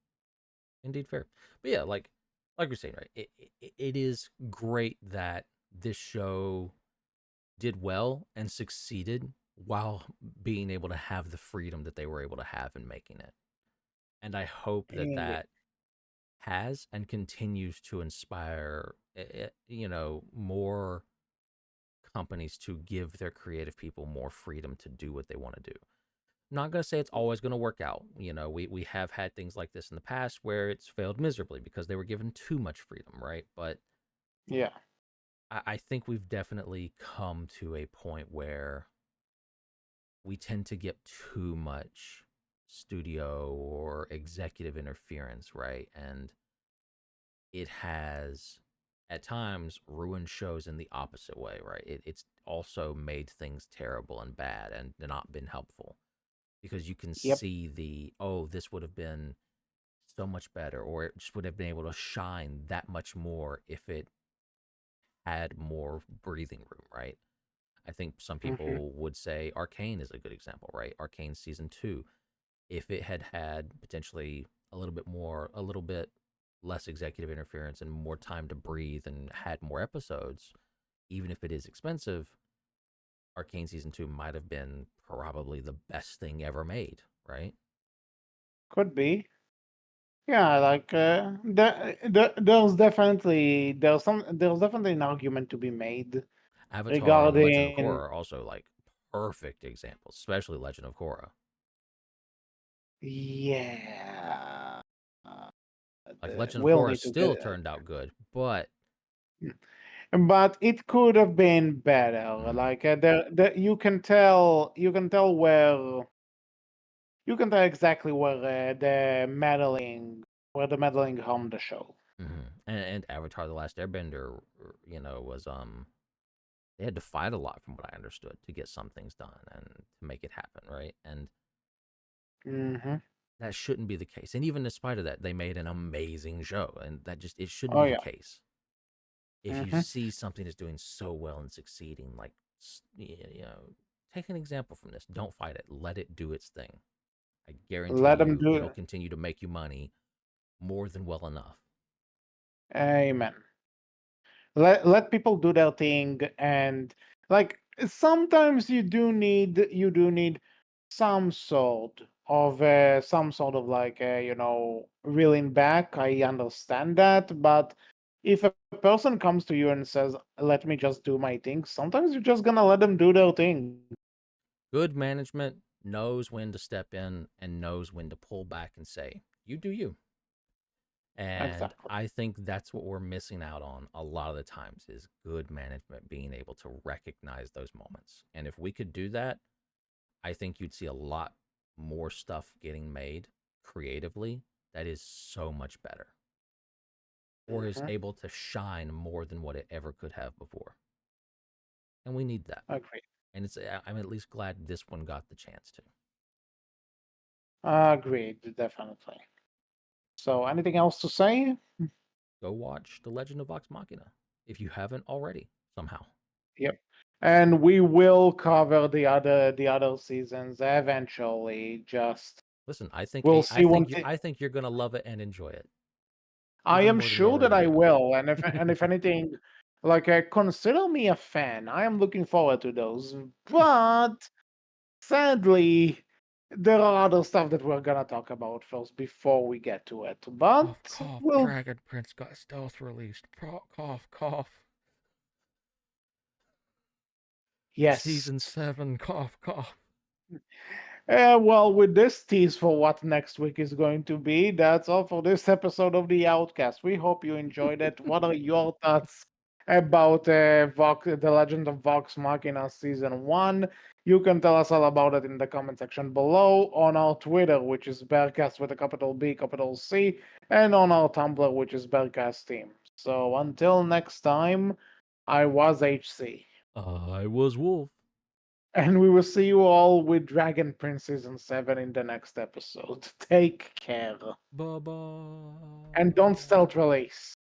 Indeed fair. But yeah, like you're saying, right? It is great that this show did well and succeeded while being able to have the freedom that they were able to have in making it. And I hope that Indeed. that has and continues to inspire more companies to give their creative people more freedom to do what they want to do. Not going to say it's always going to work out. We have had things like this in the past where it's failed miserably because they were given too much freedom, right? But Yeah. I think we've definitely come to a point where we tend to get too much studio or executive interference, right? And it has at times ruined shows in the opposite way, right? It's also made things terrible and bad and not been helpful because you can Yep. see this would have been so much better, or it just would have been able to shine that much more if it had more breathing room, right? I think some Hmm. people would say Arcane is a good example, right? Arcane season 2, if it had had potentially a little bit less executive interference and more time to breathe and had more episodes, even if it is expensive, Arcane season 2 might have been probably the best thing ever made, right? Could be. Yeah, like there's definitely an argument to be made Avatar and Legend of regarding. Korra are also like perfect examples, especially Legend of Korra. Yeah. Uh, Like Legend of we'll Korra need to get still turned out good, but but it could have been better. mm, Like you can tell exactly where the meddling harmed the show. and Avatar: The Last Airbender, was they had to fight a lot from what I understood to get some things done and to make it happen, right? And Hmm. that shouldn't be the case. And even in spite of that, they made an amazing show, and that just it shouldn't Oh be the yeah. case. If you Hmm. see something is doing so well and succeeding, like take an example from this. Don't fight it. Let it do its thing. I guarantee Let them you, do it'll it. continue to make you money more than well enough. Amen. Let people do their thing, and like sometimes you do need some sort of like reeling back. I understand that, but if a person comes to you and says, "Let me just do my thing," sometimes you're just gonna let them do their thing. Good management knows when to step in and knows when to pull back and say, "You do you." And Exactly. I think that's what we're missing out on a lot of the times is good management being able to recognize those moments. And if we could do that, I think you'd see a lot more stuff getting made creatively that is so much better or is Hmm. able to shine more than what it ever could have before. And we need that. Agreed. And I'm at least glad this one got the chance to. Agreed. Definitely. So, anything else to say? Go watch The Legend of Vox Machina if you haven't already somehow. Yep. And we will cover the other seasons eventually. Just Listen, we'll see when I think you're gonna love it and enjoy it I even am more than you sure that already I do. will. And if anything, like consider me a fan. I am looking forward to those. But sadly, there are other stuff that we're gonna talk about first before we get to it. Cough, But cough. well, Dragon Prince got stealth released. Cough, cough. yes. Season 7. Cough, cough. Well, with this tease for what next week is going to be, that's all for this episode of the Outcast. We hope you enjoyed it. What are your thoughts about The Legend of Vox Machina Season 1? You can tell us all about it in the comment section below, on our Twitter, which is Berkcast with a capital B, capital C, and on our Tumblr, which is Berkcast Team. So until next time, I was HC. I was Wolf. And we will see you all with Dragon Prince Season 7 in the next episode. Take care. Bye And don't bye. stealth release.